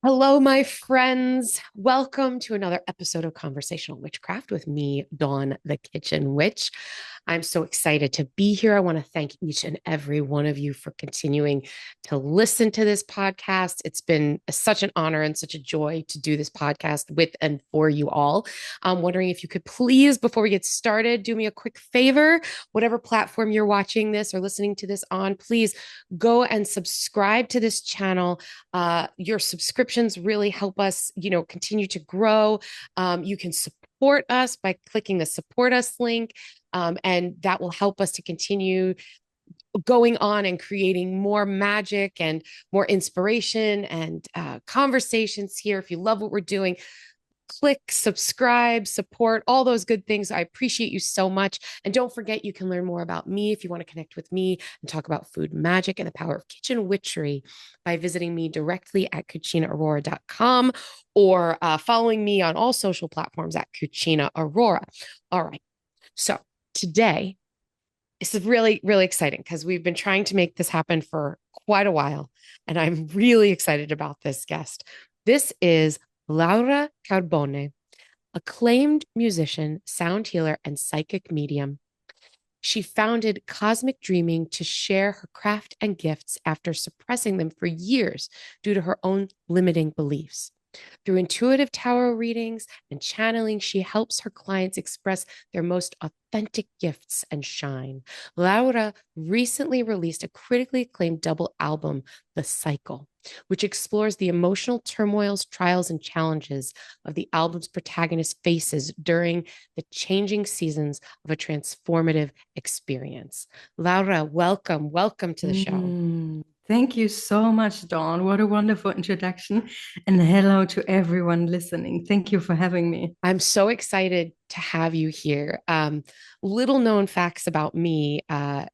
Hello, my friends. Welcome to another episode of Conversational Witchcraft with me, Dawn the Kitchen Witch. I'm so excited to be here. I want to thank each and every one of you for continuing to listen to this podcast. It's been such an honor and such a joy to do this podcast with and for you all. I'm wondering if you could please, before we get started, do me a quick favor. Whatever platform you're watching this or listening to this on, please go and subscribe to this channel. Your subscriptions really help us, continue to grow. You can support us by clicking the support us link. And that will help us to continue going on and creating more magic and more inspiration and conversations here. If you love what we're doing, click, subscribe, support, all those good things. I appreciate you so much. And don't forget, you can learn more about me if you want to connect with me and talk about food magic and the power of kitchen witchery by visiting me directly at cucinaaurora.com or following me on all social platforms at Cucina Aurora. All right. So today, this is really, really exciting because we've been trying to make this happen for quite a while. And I'm really excited about this guest. This is Laura Carbone, acclaimed musician, sound healer, and psychic medium. She founded Cosmic Dreaming to share her craft and gifts after suppressing them for years due to her own limiting beliefs. Through intuitive tarot readings and channeling, she helps her clients express their most authentic gifts and shine. Laura recently released a critically acclaimed double album, The Cycle, which explores the emotional turmoils, trials, and challenges of the album's protagonist faces during the changing seasons of a transformative experience. Laura, welcome. Welcome to the show. Thank you so much, Dawn. What a wonderful introduction. And hello to everyone listening. Thank you for having me. I'm so excited to have you here. Little known facts about me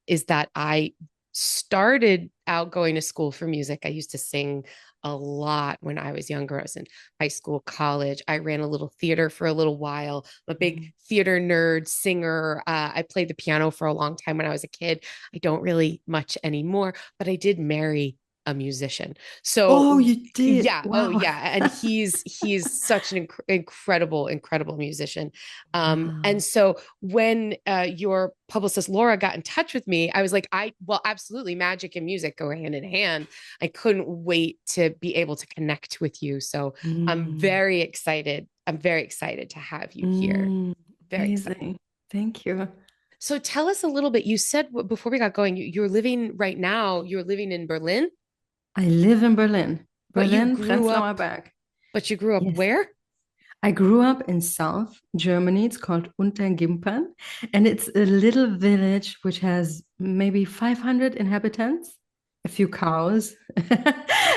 is that I started out going to school for music. I used to sing a lot when I was younger. I was in high school, college. I ran a little theater for a little while. I'm a big theater nerd, singer. I played the piano for a long time when I was a kid. I don't really much anymore, but I did marry a musician. Oh, So you did. yeah, oh Wow. yeah, and he's such an incredible musician. And Wow. so when your publicist Laura got in touch with me, I was like, well, absolutely, magic and music go hand in hand. I couldn't wait to be able to connect with you. So I'm Mm, very excited. I'm very excited to have you here. mm, Very excited. amazing. Thank you. So tell us a little bit. You said before we got going, you're living right now. You're living in Berlin, I live in Berlin, but you Berlin, grew Prenzlauer up. Berg. But you grew up Yes. where? I grew up in South Germany. It's called Untergimpern, and it's a little village which has maybe 500 inhabitants, a few cows,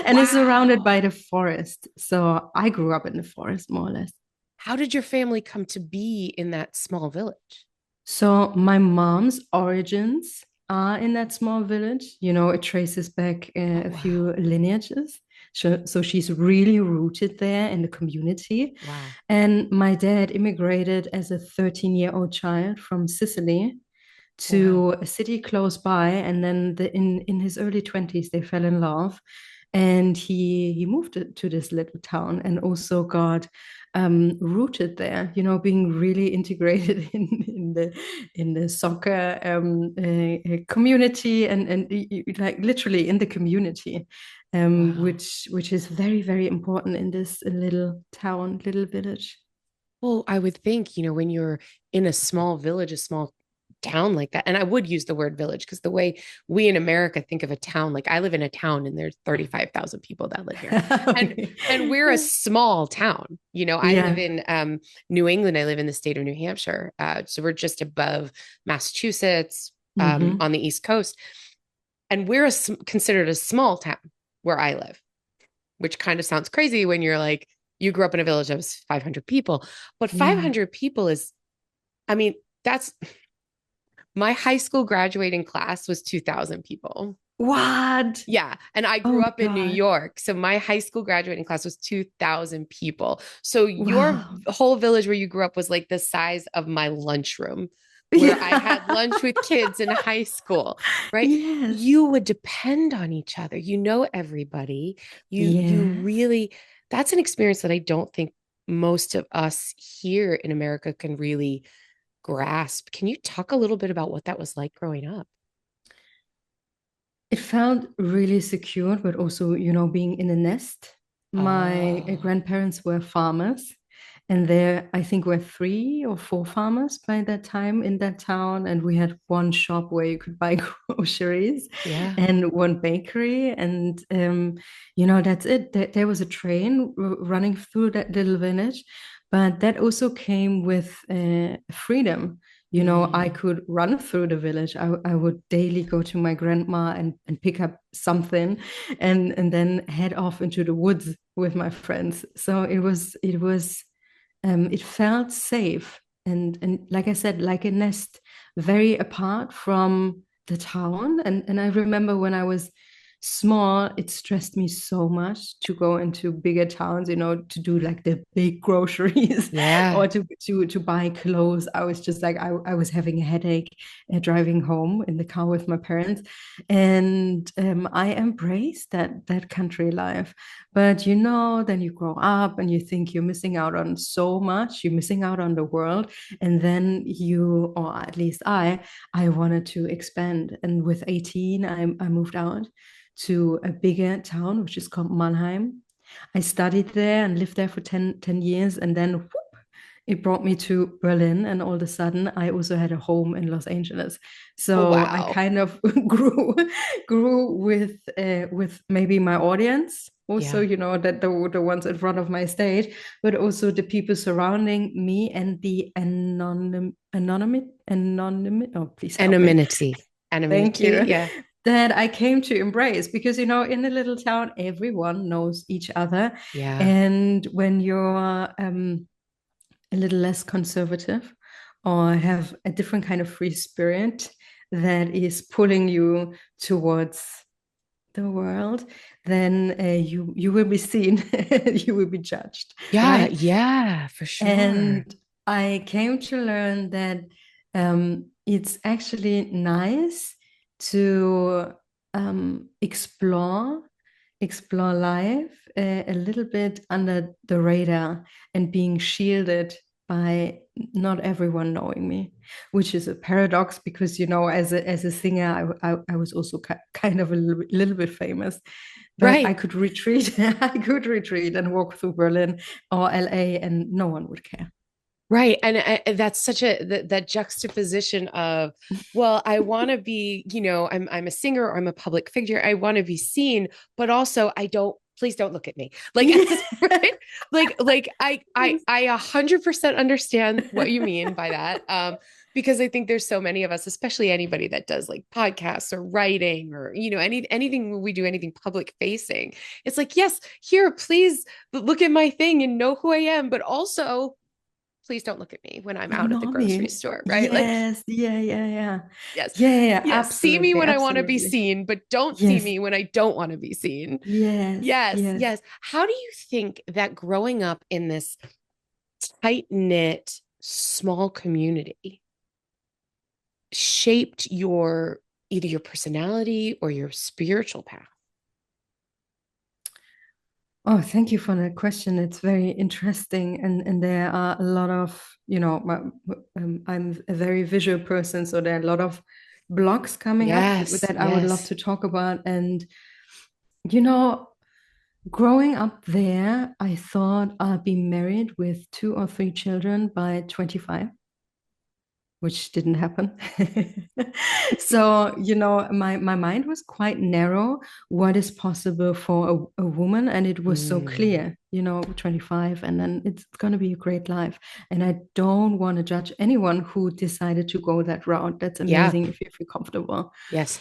and it's surrounded Wow. by the forest. So I grew up in the forest, more or less. How did your family come to be in that small village? So my mom's origins are in that small village. You know, it traces back Oh, a wow. few lineages. So she's really rooted there in the community. Wow. And my dad immigrated as a 13-year-old child from Sicily Wow. to a city close by. And then in his early 20s, they fell in love. And he moved to this little town and also got rooted there, you know, being really integrated in the soccer community and like literally in the community, Wow. which is very, very important in this little town, little village. Well, I would think, when you're in a small village, a small town like that, and I would use the word village because the way we in America think of a town, like I live in a town and there's 35,000 people that live here. And we're a small town. I live Yeah. in New England. I live in the state of New Hampshire. So we're just above Massachusetts Hmm. on the East Coast. And we're considered a small town where I live, which kind of sounds crazy when you're like, you grew up in a village that was 500 people, but Yeah. 500 people is, I mean, that's my high school graduating class was 2,000 people. What? Yeah. And I Oh grew my up in New God. York. So my high school graduating class was 2,000 people. So your Wow. whole village where you grew up was like the size of my lunchroom where I had Yeah. lunch with kids in high school, right? Yes. You would depend on each other. You know everybody. You Yes. really That's an experience that I don't think most of us here in America can really grasp. Can you talk a little bit about what that was like growing up? It felt really secure, but also, being in a nest. My Oh, grandparents were farmers, and there, I think, were three or four farmers by that time in that town. And we had one shop where you could buy groceries yeah. and one bakery. And, that's it. There was a train running through that little village, but that also came with freedom. I Mm. could run through the village. I would daily go to my grandma and pick up something and then head off into the woods with my friends. So it felt safe and like I said, like a nest, very apart from the town. And I remember when I was small, it stressed me so much to go into bigger towns, to do like the big groceries Yeah. or to buy clothes. I was just like I was having a headache driving home in the car with my parents, and I embraced that country life. But then you grow up and you think you're missing out on so much. You're missing out on the world, and then or at least I wanted to expand. And with 18, I moved out to a bigger town, which is called Mannheim. I studied there and lived there for 10 years. And then whoop, it brought me to Berlin. And all of a sudden, I also had a home in Los Angeles. Oh, So I wow. kind of grew with maybe my audience. Also, Yeah. that the ones in front of my stage, but also the people surrounding me and the anonymity. Oh, please help me. Anonymity. Thank Anonymity. you. Yeah. That I came to embrace because, in a little town, everyone knows each other. Yeah. And when you're a little less conservative or have a different kind of free spirit that is pulling you towards the world, then you will be seen, you will be judged, Yeah. right? Yeah, for sure. And I came to learn that it's actually nice to explore life a little bit under the radar and being shielded by not everyone knowing me, which is a paradox because as a singer I was also kind of a little bit famous, but I Right. could retreat. I could retreat and walk through Berlin or LA and no one would care. Right. And that's such that juxtaposition of, well, I want to be, I'm a singer or I'm a public figure. I want to be seen, but also please don't look at me. Like, right? Like Yes. I 100% understand what you mean by that. Because I think there's so many of us, especially anybody that does like podcasts or writing or, anything we do, anything public facing. It's like, yes, here, please look at my thing and know who I am, but also please don't look at me when I'm out at the Ignore grocery me. store, right? Like, Yes. Yeah. Yeah. Yeah. yes, Yeah. Yeah. yes, see me Absolutely. when I want to be Absolutely. seen, but don't see Yes. me when I don't want to be seen. Yes. Yes, Yes. yes. How do you think that growing up in this tight knit, small community shaped either your personality or your spiritual path? Oh, thank you for that question. It's very interesting, and there are a lot of, I'm a very visual person, so there are a lot of blogs coming up Yes, that I would love yes. to talk about. And you know, growing up there, I thought I'd be married with two or three children by 25, which didn't happen. So, my mind was quite narrow, what is possible for a woman. And it was so Mm, clear, 25, and then it's going to be a great life. And I don't want to judge anyone who decided to go that route. That's yeah, amazing if you feel comfortable. yes,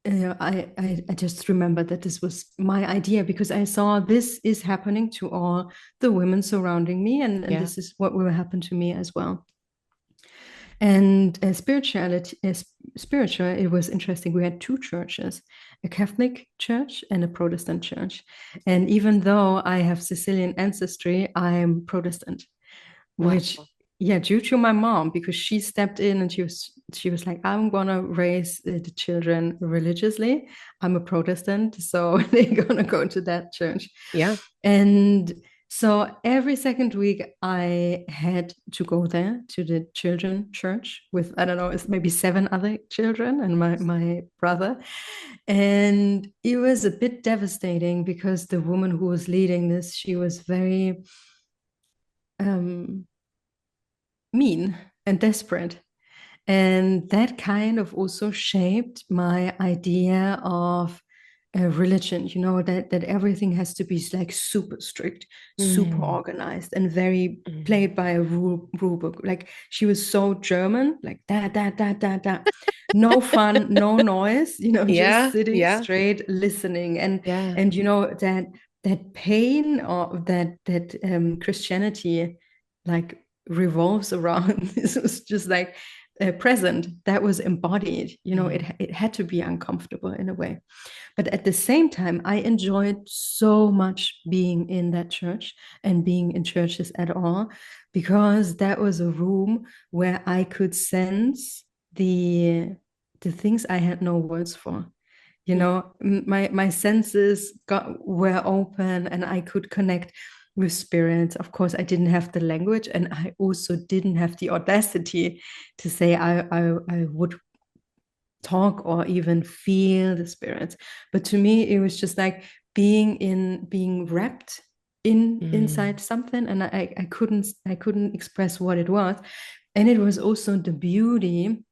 I just remember that this was my idea because I saw this is happening to all the women surrounding me, and yeah. this is what will happen to me as well. And spiritual, it was interesting. We had two churches, a Catholic church and a Protestant church. And even though I have Sicilian ancestry, I'm Protestant, which, Wow. yeah, due to my mom, because she stepped in and she was like, I'm gonna raise the children religiously. I'm a Protestant, so they're gonna go to that church. Yeah. And so every second week I had to go there to the children church with, I don't know, it's maybe seven other children and my brother. And it was a bit devastating because the woman who was leading this, she was very um mean and desperate. And that kind of also shaped my idea of a religion, that everything has to be like super strict, super Mm. organized, and very Mm. played by a rule book. Like she was so German, like that. No fun, no noise, just Yeah. sitting Yeah. straight, listening. And Yeah. and that pain or that Christianity like revolves around. This was just like present, that was embodied. Mm. It had to be uncomfortable in a way, but at the same time I enjoyed so much being in that church and being in churches at all, because that was a room where I could sense the things I had no words for. Mm. My senses were open and I could connect with spirits. Of course, I didn't have the language, and I also didn't have the audacity to say I would talk or even feel the spirits. But to me, it was just like being wrapped inside Mm. something, and I couldn't express what it was. And it was also the beauty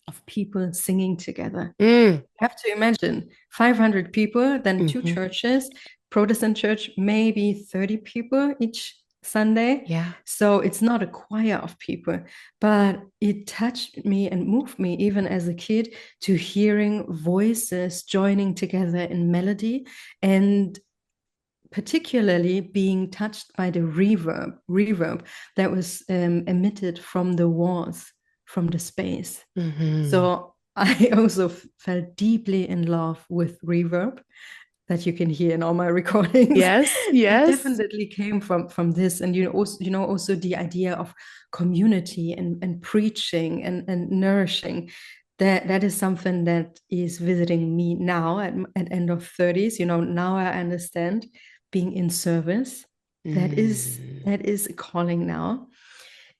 of people singing together. Mm. You have to imagine 500 people, then two Mhm. churches, Protestant church, maybe 30 people each Sunday. Yeah. So it's not a choir of people, but it touched me and moved me even as a kid to hearing voices joining together in melody, and particularly being touched by the reverb that was emitted from the walls, from the space. Mhm. So I also felt deeply in love with reverb that you can hear in all my recordings. Yes. That Yes. definitely came from this, and also the idea of community and preaching and nourishing. That is something that is visiting me now at end of 30s. Now I understand being in service. That is Mm. that is a calling now.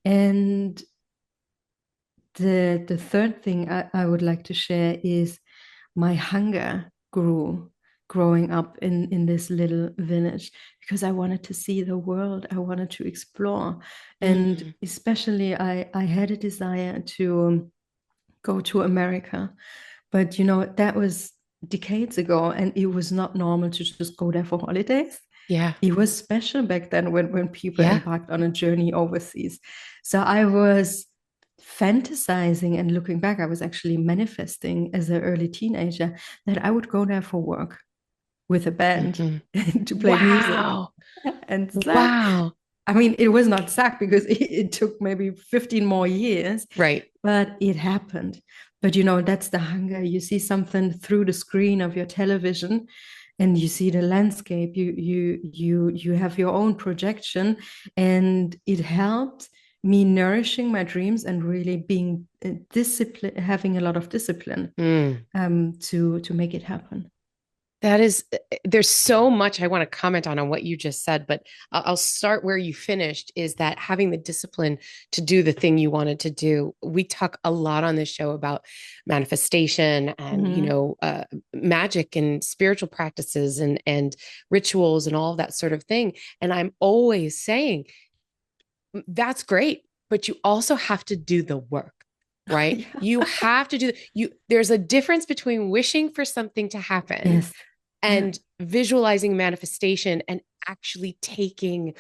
And the third thing I would like to share is my hunger grew growing up in this little village, because I wanted to see the world. I wanted to explore. And Mm. especially I had a desire to go to America. But that was decades ago, and it was not normal to just go there for holidays. Yeah. It was special back then when people Yeah. embarked on a journey overseas. So I was fantasizing, and looking back, I was actually manifesting as an early teenager that I would go there for work with a band Mhm. to play music. Wow. And Zach, Wow. I mean, it was not Zach because it took maybe 15 more years, Right. but it happened. But that's the hunger. You see something through the screen of your television, and you see the landscape. You have your own projection, and it helped me nourishing my dreams and really being discipline, having a lot of discipline Mm. to make it happen. That is, there's so much I want to comment on what you just said, but I'll start where you finished, is that having the discipline to do the thing you wanted to do. We talk a lot on this show about manifestation and, Mm-hmm. magic and spiritual practices and rituals and all of that sort of thing. And I'm always saying, that's great, but you also have to do the work. Right? Yeah. You have to do there's a difference between wishing for something to happen Yes. Yeah. and visualizing manifestation and actually taking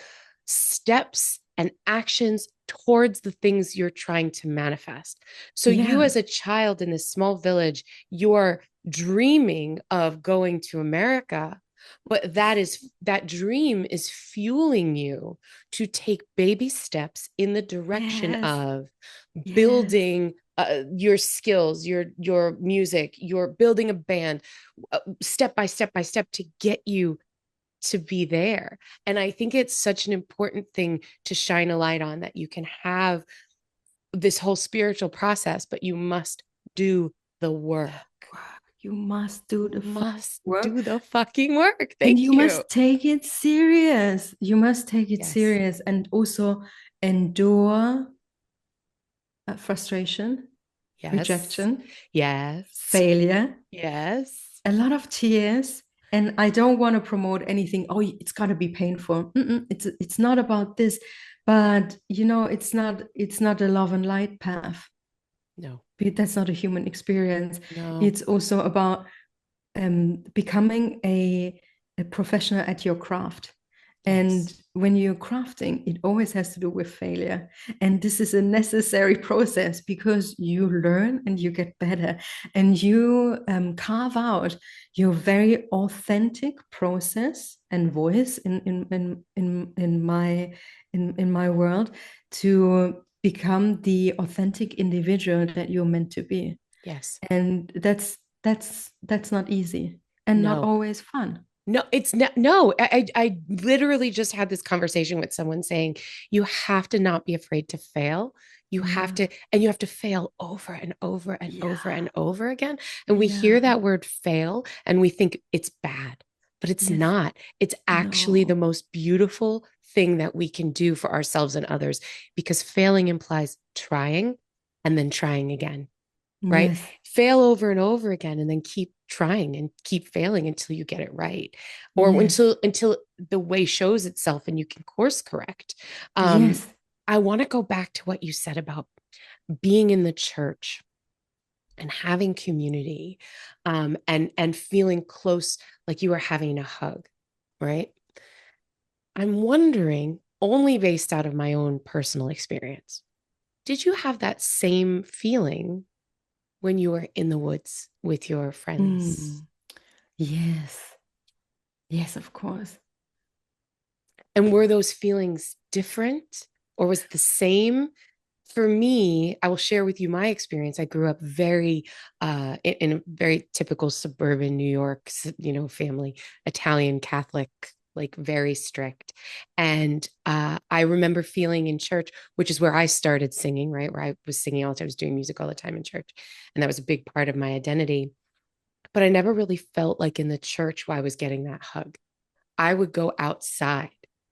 steps and actions towards the things you're trying to manifest. So you Yeah. as a child in this small village, you're dreaming of going to America, but that dream is fueling you to take baby steps in the direction Yes. of Yes. building your skills, your music, you're building a band, step by step by step to get you to be there. And I think it's such an important thing to shine a light on, that you can have this whole spiritual process, but you must do the work. You must do You the must work. do the fucking work. And Thank you you. must take it serious. You must take it Yes. serious and also endure frustration, Yes. rejection, Yes. failure, Yes. a lot of tears. And I don't want to promote anything. Oh, it's got to be painful. It's not about this, but it's not a love and light path. No. That's not a human experience. No. It's also about becoming a professional at your craft. And Yes. when you're crafting, it always has to do with failure. And this is a necessary process because you learn and you get better and you carve out your very authentic process and voice in my world to become the authentic individual that you're meant to be. Yes. And that's not easy and not No. always fun. No, it's not. No, I literally just had this conversation with someone saying you have to not be afraid to fail. You have Yeah, to, and you have to fail over and over and over yeah, and over again. And we hear yeah. that word fail and we think it's bad, but it's Yes. not. It's actually the No. most beautiful thing that we can do for ourselves and others, because failing implies trying and then trying again, right? Yes. Fail over and over again and then keep trying and keep failing until you get it right, or Yes. until the way shows itself and you can course correct. Um, Yes. I want to go back to what you said about being in the church and having community, and feeling close, like you are having a hug, right? I'm wondering, only based out of my own personal experience, did you have that same feeling when you were in the woods with your friends? Mm. Yes. Yes, of course. And were those feelings different or was it the same? For me, I will share with you my experience. I grew up very in a very typical suburban New York, family, Italian Catholic, like very strict. And I remember feeling in church, which is where I started singing, right? Where I was singing all the time, I was doing music all the time in church. And that was a big part of my identity. But I never really felt like in the church where I was getting that hug. I would go outside.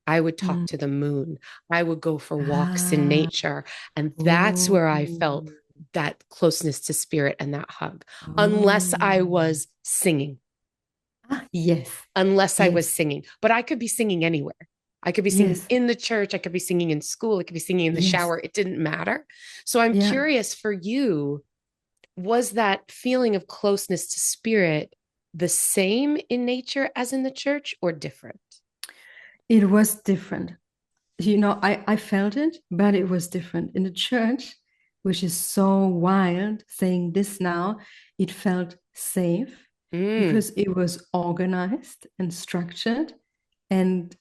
I would talk Mm. to the moon. I would go for walks in Ah. nature. And that's Oh. where I felt that closeness to spirit and that hug, unless I Oh. was singing, Yes. unless I was Yes. singing. But I could be singing anywhere. I could be singing Yes. in the church. I could be singing in school. I could be singing in the Yes. shower. It didn't matter. So I'm Yeah. curious for you, was that feeling of closeness to spirit the same in nature as in the church or different? It was different. I felt it, but it was different. In the church, which is so wild, saying this now, it felt safe Mm. because it was organized and structured and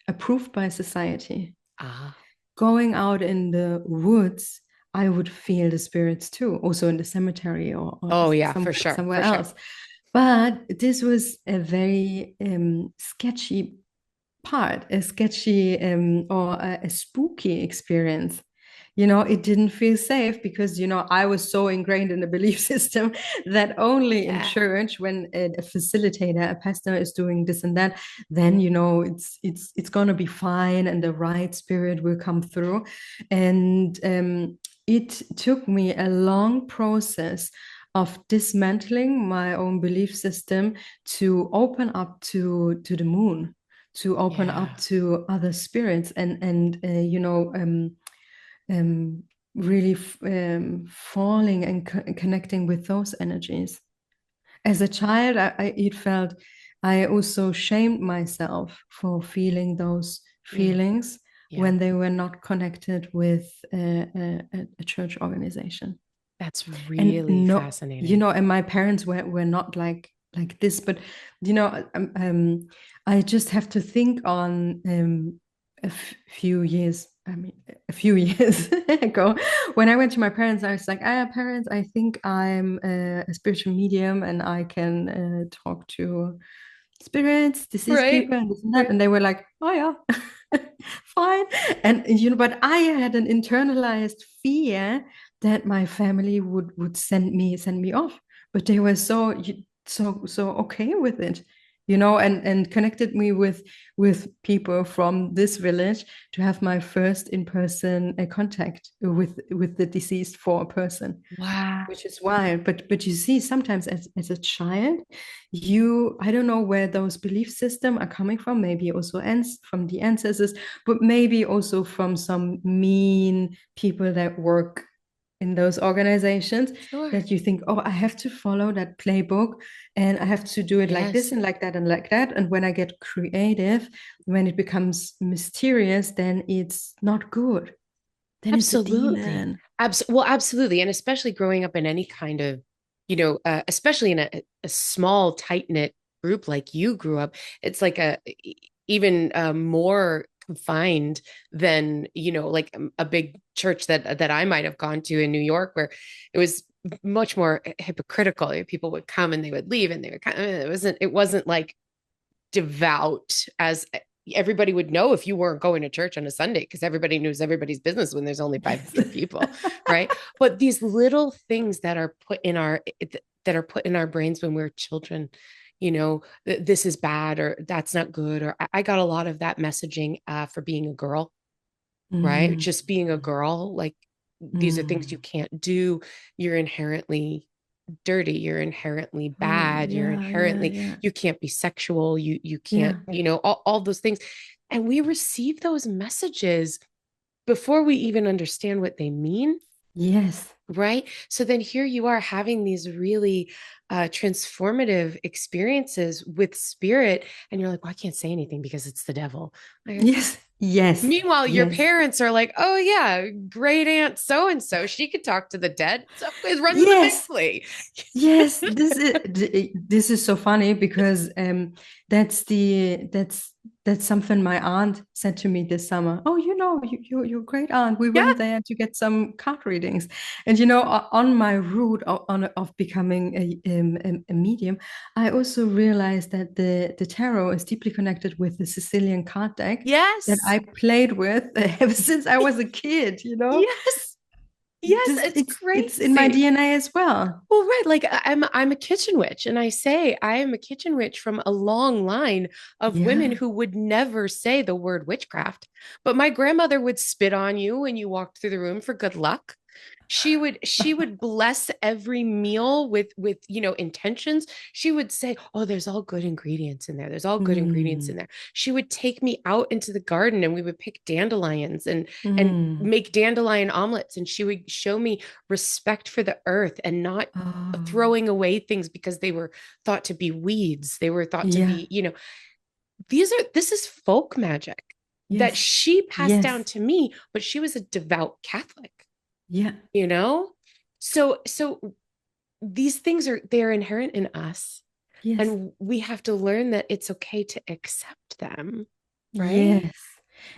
approved by society. Ah. Going out in the woods, I would feel the spirits too, also in the cemetery or Oh yeah, for somewhere, sure, somewhere for sure. else. But this was a very sketchy part, a sketchy or a spooky experience. It didn't feel safe because, I was so ingrained in the belief system that only in Yeah. church, when a facilitator, a pastor is doing this and that, then, it's going to be fine and the right spirit will come through. And it took me a long process of dismantling my own belief system to open up to the moon, to open up Yeah. to other spirits and um, really falling and connecting with those energies. As a child, it felt I also shamed myself for feeling those Mm. feelings Yeah. when they were not connected with a church organization. That's And really no, fascinating. and my parents were not like this, but I just have to think on few years. I mean, a few years ago, when I went to my parents, I was like, parents, I think I'm a spiritual medium and I can talk to spirits, deceased Right. people, and this and that. Right. And they were like, oh yeah, fine. And but I had an internalized fear that my family would send me off. But they were so okay with it, and connected me with people from this village to have my first in-person contact with the deceased for a person, Wow. which is wild. But you see, sometimes as a child, I don't know where those belief systems are coming from, maybe also from the ancestors, but maybe also from some mean people that work in those organizations, Sure. that you think, oh, I have to follow that playbook, and I have to do it like this Yes. and like that and like that. And when I get creative, when it becomes mysterious, then it's not good. Then it's a Absolutely. demon. Well, absolutely. And especially growing up in any kind of, especially in a small, tight-knit group like you grew up, it's like even more confined than, like a big church that I might have gone to in New York, where it was much more hypocritical. People would come and they would leave and they would kind of, it wasn't like devout as everybody would know if you weren't going to church on a Sunday, because everybody knows everybody's business when there's only Yes. 500 people, right? But these little things that are put in our brains when we're children, this is bad or that's not good. Or I got a lot of that messaging for being a girl, right? Mm. Just being a girl, like these are things you Mm. can't do. You're inherently dirty, you're inherently bad, you're Yeah, yeah, inherently, yeah. you can't be sexual, you can't, Yeah. all those things. And we receive those messages before we even understand what they mean, Yes. right? So then here you are having these really transformative experiences with spirit, and you're like, well, I can't say anything because it's the devil. Like, Yes. Yes. meanwhile, your Yes. parents are like, oh yeah, great aunt so and so, she could talk to the dead, so it runs the Yes. family. Yes, this is so funny because that's something my aunt said to me this summer. Oh, you're a great aunt. We Yeah. went there to get some card readings, and on my route of becoming a medium, I also realized that the tarot is deeply connected with the Sicilian card deck that Yes. I played with ever since I was a kid. Yes. Yes, This it's it's in my crazy. DNA as well. Well, right. Like I'm a kitchen witch, and I say I am a kitchen witch from a long line of women Yeah. who would never say the word witchcraft. But my grandmother would spit on you when you walked through the room for good luck. She would bless every meal with intentions. She would say, "Oh, there's all good ingredients in there. There's all good ingredients Mm, in there." She would take me out into the garden and we would pick dandelions and mm. make dandelion omelets, and she would show me respect for the earth and not Oh, throwing away things because they were thought to be weeds. They were thought to yeah. be, this is folk magic that Yes. she passed down Yes. to me, but she was a devout Catholic, Yeah. you know? So these things they're inherent in us, Yes. and we have to learn that it's okay to accept them, right? Yes.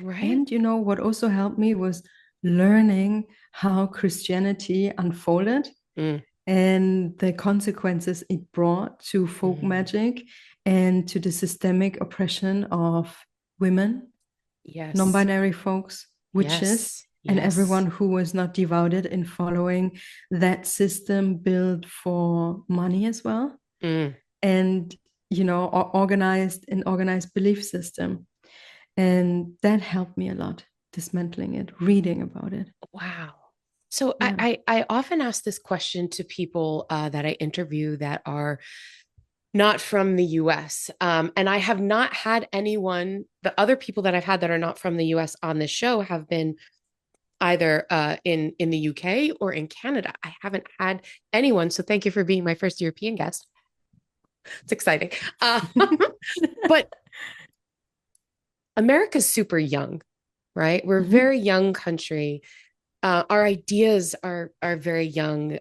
Right? And what also helped me was learning how Christianity unfolded Mm, and the consequences it brought to folk mm. magic and to the systemic oppression of women, Yes. non-binary folks, witches, Yes. and everyone Yes. who was not devoted in following that system built for money as well, Mm. and organized belief system. And that helped me a lot, dismantling it, reading about it. Wow. So I, Yeah. I I often ask this question to people that I interview that are not from the US. And I have not had anyone, the other people that I've had that are not from the US on this show have been either in the UK or in Canada. I haven't had anyone. So thank you for being my first European guest. It's exciting. But America's super young, right? We're a Mhm. very young country. Our ideas are very young.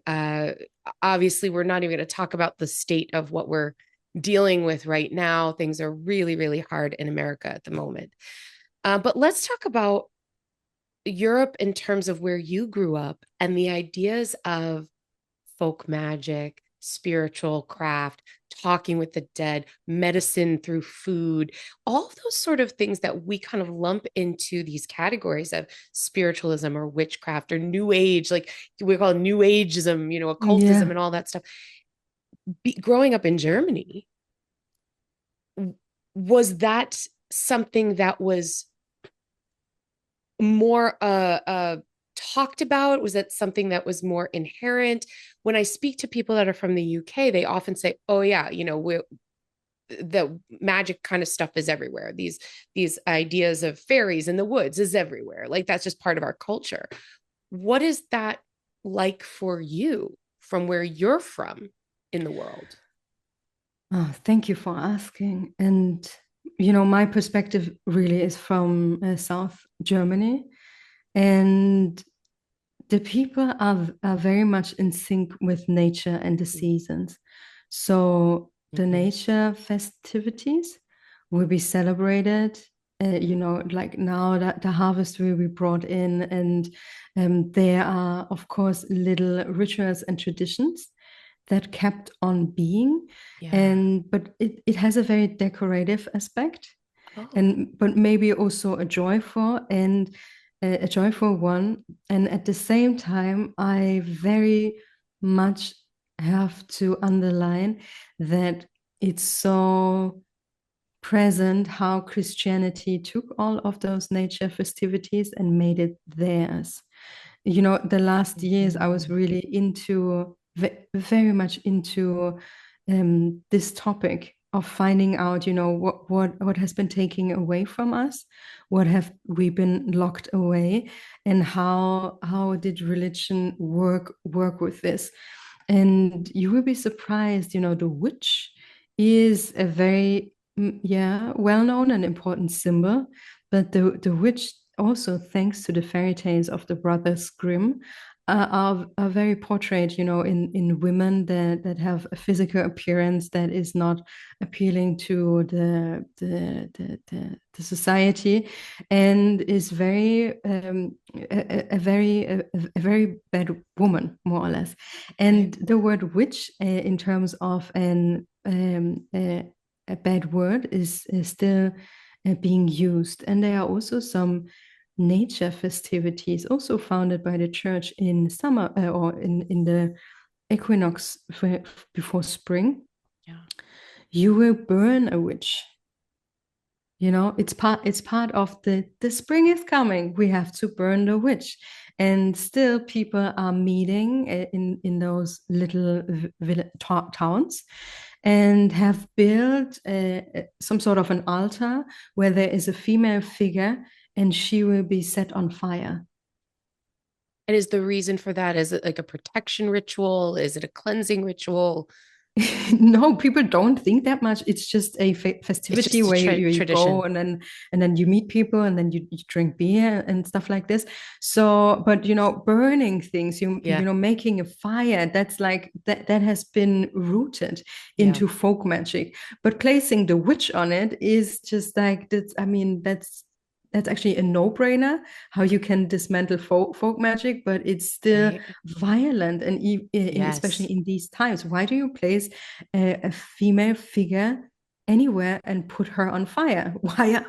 Obviously, we're not even going to talk about the state of what we're dealing with right now. Things are really, really hard in America at the moment. But let's talk about Europe in terms of where you grew up and the ideas of folk magic, spiritual craft, talking with the dead, medicine through food, all of those sort of things that we kind of lump into these categories of spiritualism or witchcraft or new age, like we call it new ageism, occultism Yeah. and all that stuff. Growing up in Germany, was that something that was more talked about? Was that something that was more inherent? When I speak to people that are from the UK, they often say, "Oh yeah, the magic kind of stuff is everywhere. These ideas of fairies in the woods is everywhere. Like that's just part of our culture." What is that like for you from where you're from in the world? Oh, thank you for asking. And, my perspective really is from South Germany. And the people are very much in sync with nature and the seasons. So the Mm-hmm. nature festivities will be celebrated. Like now that the harvest will be brought in, and there are, of course, little rituals and traditions that kept on being, Yeah. and but it has a very decorative aspect, Oh, and but maybe also a joyful one. And at the same time, I very much have to underline that it's so present how Christianity took all of those nature festivities and made it theirs. The last years I was mhm. really very much into this topic of finding out, what has been taken away from us, what have we been locked away, and how did religion work with this. And you will be surprised, the witch is a very yeah, well-known and important symbol, but the witch also, thanks to the fairy tales of the Brothers Grimm, are very portrayed, in women that have a physical appearance that is not appealing to the society, and is very a very bad woman, more or less. Right. And the word witch, in terms of a bad word, is still being used. And there are also some nature festivities also founded by the church in summer, or in the equinox before spring. Yeah. You will burn a witch. It's part of the spring is coming. We have to burn the witch. And still people are meeting in those little towns, and have built some sort of an altar where there is a female figure, and she will be set on fire. And is the reason for that, is it like a protection ritual? Is it a cleansing ritual? No, people don't think that much. It's just a It's festivity just a where you go, tradition. and then you meet people, and then you drink beer and stuff like this. So, but burning things, Yeah. making a fire, that's like that has been rooted Yeah. into folk magic. But placing the witch on it is just like that's. I mean, that's actually a no-brainer how you can dismantle folk magic, but it's still Right. violent, and especially Yes. in these times. Why do you place a female figure anywhere and put her on fire?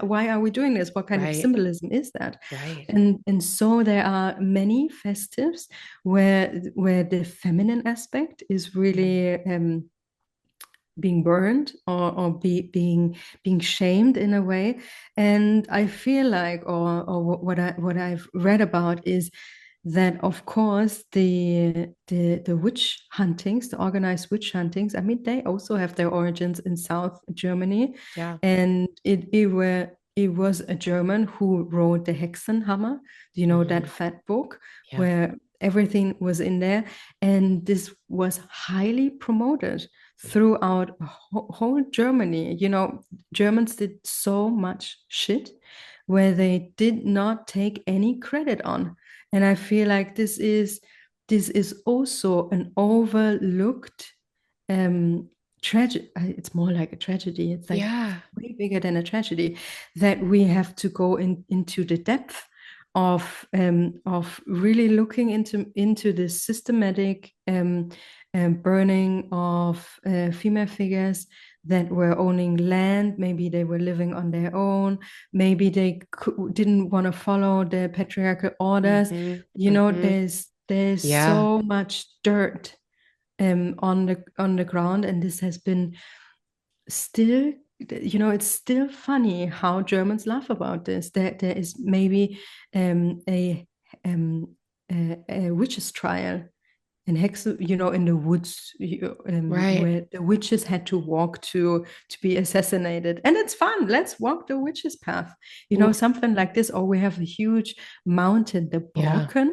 Why are we doing this? What kind of Right. symbolism is that? Right. And so there are many festives where the feminine aspect is Mm. really being burned, or being shamed in a way. And I feel like, or what I've read about is that, of course, the witch huntings, the organized witch huntings, I mean, they also have their origins in South Germany. Yeah. And it was a German who wrote the Hexenhammer, that Hmm. fat book Yeah. where everything was in there. And this was highly promoted throughout whole Germany. Germans did so much shit where they did not take any credit on. And I feel like this is also an overlooked tragedy. It's more like a tragedy. It's like Yeah. way bigger than a tragedy, that we have to go into the depth of really looking into the systematic burning of female figures that were owning land. Maybe they were living on their own. Maybe they didn't want to follow the patriarchal orders. Mm-hmm. You know, Mm-hmm. there's Yeah. so much dirt on the ground, and this has been still, it's still funny how Germans laugh about this. There is maybe um, a, um, a witches trial in Hex, in the woods, Right. where the witches had to walk to be assassinated, and it's fun. Let's walk the witches' path, Ooh, something like this. Or we have a huge mountain, the yeah. Brocken,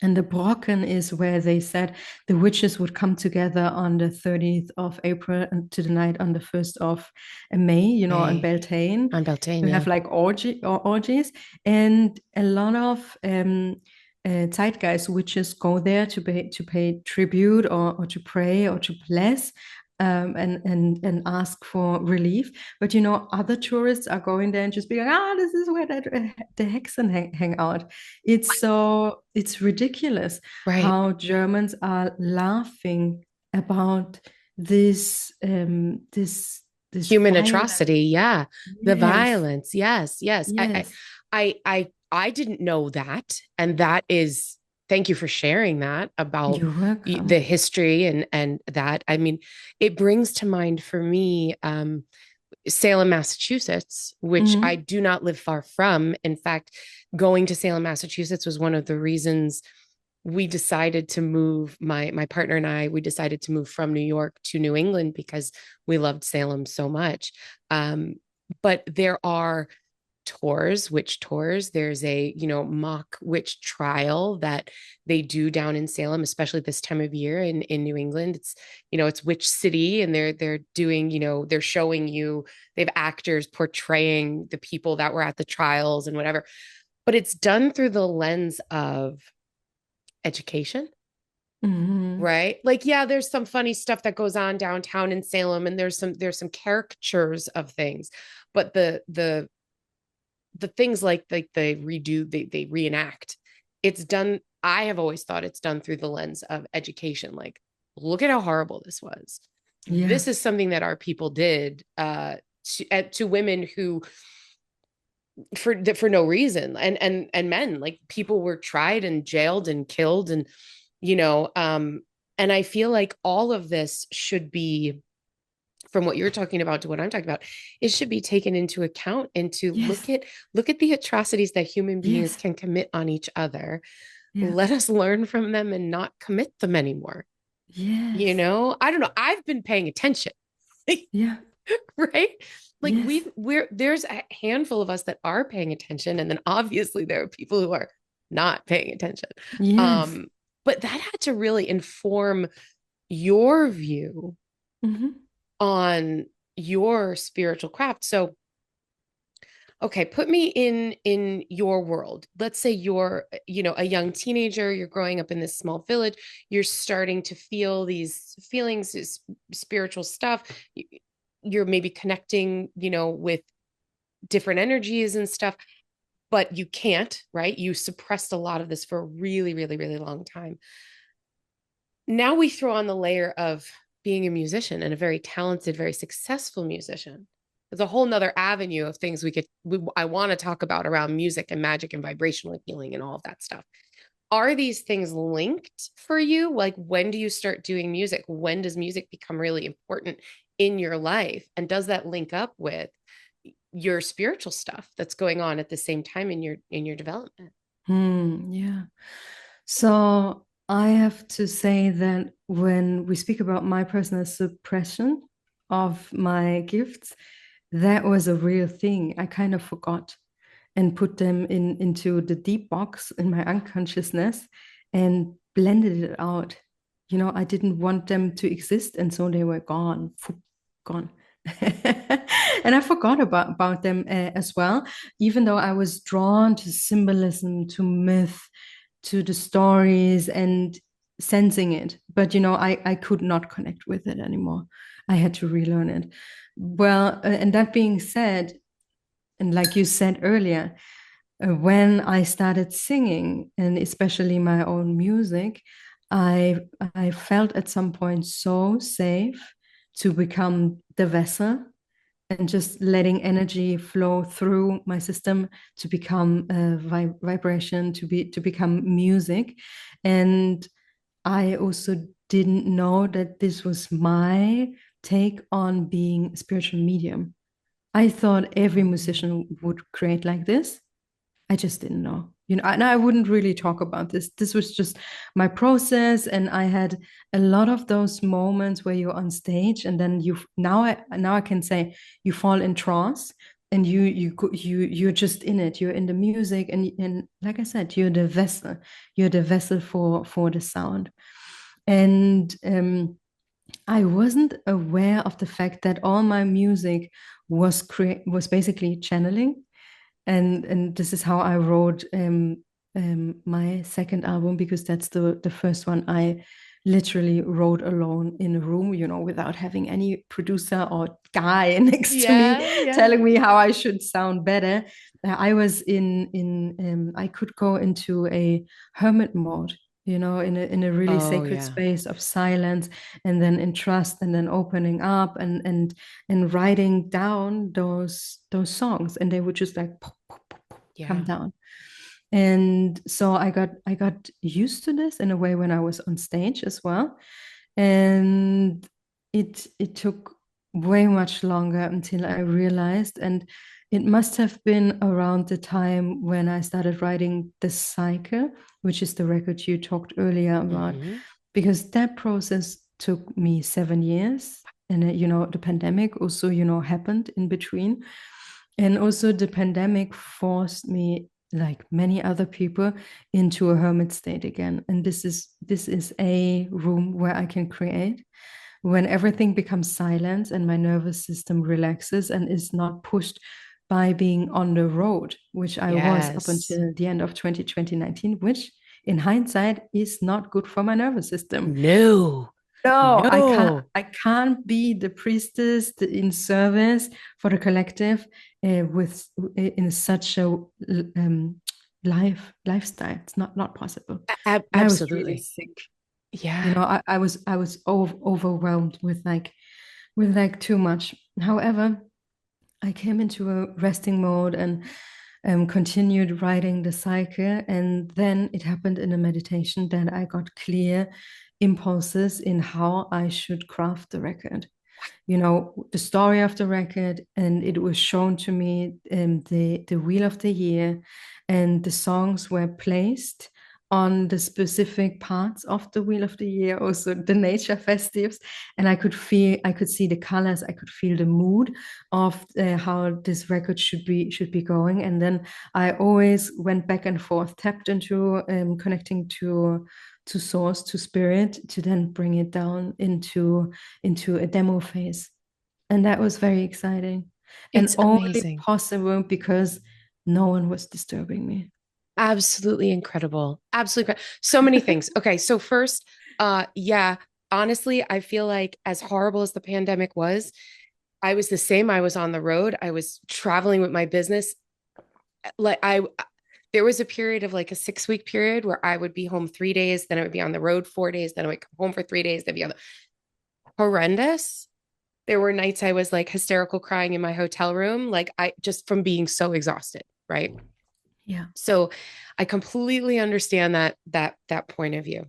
and the Brocken is where they said the witches would come together on the 30th of April and to the night on the 1st of May, on Hey, Beltane, I'm Beltane, to yeah. have like orgies. And a lot of zeitgeist witches go there to pay tribute, or to pray or to bless, and ask for relief. But other tourists are going there and just being like, this is where the hexen hang out. It's ridiculous Right. how Germans are laughing about this Human violence. atrocity, yeah. The Yes, violence, yes, yes. yes, I didn't know that, and that is, thank you for sharing that about you're the welcome. history and that. I mean, it brings to mind for me Salem, Massachusetts, which I Mhm. do not live far from. In fact, going to Salem, Massachusetts was one of the reasons we decided to move, my partner and I, we decided to move from New York to New England because we loved Salem so much. But there are tours, witch tours. There's a, mock witch trial that they do down in Salem, especially this time of year in New England. It's witch city, and they're doing, they're showing you, they have actors portraying the people that were at the trials and whatever. But it's done through the lens of education, Mhm. right? Like, yeah, there's some funny stuff that goes on downtown in Salem, and there's some caricatures of things, but the things like they redo, they reenact. It's done. I have always thought it's done through the lens of education. Like, look at how horrible this was. Yeah, This is something that our people did to women who for no reason, and men, like people were tried and jailed and killed, and you know um and I feel like all of this should be, from what you're talking about to what I'm talking about, it should be taken into account, and to yes, look at the atrocities that human beings yes, can commit on each other. yeah, Let us learn from them and not commit them anymore. yes, I don't know, I've been paying attention. yeah, Right? Like, yes, there's a handful of us that are paying attention, and then obviously there are people who are not paying attention. yes. um but that had to really inform your view Mhm. on your spiritual craft. So, okay, put me in your world. Let's say you're, a young teenager, you're growing up in this small village, you're starting to feel these feelings, this spiritual stuff. You're maybe connecting, with different energies and stuff, but you can't, right? You suppressed a lot of this for a really, really, really long time. Now we throw on the layer of being a musician, and a very talented, very successful musician. There's a whole nother avenue of things I want to talk about around music and magic and vibrational healing and all of that stuff. Are these things linked for you? Like, when do you start doing music? When does music become really important in your life? And does that link up with your spiritual stuff that's going on at the same time in your development? Yeah. So I have to say that when we speak about my personal suppression of my gifts, that was a real thing. I kind of forgot and put them into the deep box in my unconsciousness and blended it out. I didn't want them to exist, and so they were gone, gone. And I forgot about them as well, even though I was drawn to symbolism, to myth, to the stories, and sensing it. But I could not connect with it anymore. I had to relearn it. Well, and that being said, and like you said earlier, when I started singing, and especially my own music, I I felt at some point so safe to become the vessel and just letting energy flow through my system to become a vibration, to become music. And I also didn't know that this was my take on being a spiritual medium. I thought every musician would create like this. I just didn't know. And I wouldn't really talk about this. This was just my process, and I had a lot of those moments where you're on stage, and then you now I can say you fall in trance, and you're just in it. You're in the music, and like I said, you're the vessel. You're the vessel for the sound, and I wasn't aware of the fact that all my music was basically channeling, and this is how I wrote my second album, because that's the first one I literally wrote alone in a room, without having any producer or guy next to me Yeah, yeah. telling me how I should sound better. I was I could go into a hermit mode, in a really Oh, sacred yeah. space of silence, and then in trust, and then opening up, and writing down those songs, and they would just like pop, pop, pop, pop, come Yeah. down. And so I got used to this in a way when I was on stage as well. And it took way much longer until I realized, and it must have been around the time when I started writing The Cycle, which is the record you talked earlier about, Hmm. because that process took me 7 years. And the pandemic also happened in between, and also the pandemic forced me, like many other people, into a hermit state again. And this is a room where I can create when everything becomes silent and my nervous system relaxes and is not pushed by being on the road, which I was up Yes. until the end of 2019, which in hindsight is not good for my nervous system. No, No, I can't. no. I can't be the priestess in service for the collective, with in such a lifestyle. It's not possible. And I was really Absolutely. sick. Yeah. I was overwhelmed with too much. However, I came into a resting mode, and continued writing The Cycle. And then it happened in a meditation that I got clear impulses in how I should craft the record, the story of the record. And it was shown to me, the wheel of the year, and the songs were placed on the specific parts of the wheel of the year, also the nature festives. And I could see the colors, I could feel the mood of how this record should be going. And then I always went back and forth, tapped into connecting to source, to spirit, to then bring it down into a demo phase. And that was very exciting, and It's only amazing. possible because no one was disturbing me. Absolutely incredible. Absolutely. So many things. Okay. So first, yeah, honestly, I feel like as horrible as the pandemic was, I was the same. I was on the road. I was traveling with my business. Like there was a period of like a 6 week period where I would be home 3 days, then I would be on the road 4 days, then I would come home for 3 days, then be on the horrendous. There were nights I was like hysterical crying in my hotel room, like I just from being so exhausted, right? Yeah. So I completely understand that point of view.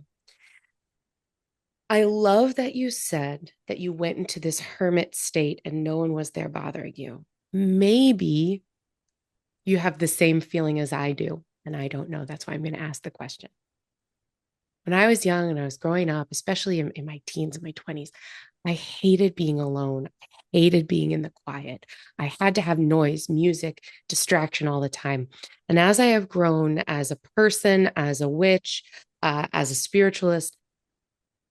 I love that you said that you went into this hermit state and no one was there bothering you. Maybe you have the same feeling as I do, and I don't know. That's why I'm going to ask the question. When I was young and I was growing up, especially in my teens and my 20s, I hated being alone. I hated being in the quiet. I had to have noise, music, distraction all the time. And as I have grown as a person, as a witch, as a spiritualist,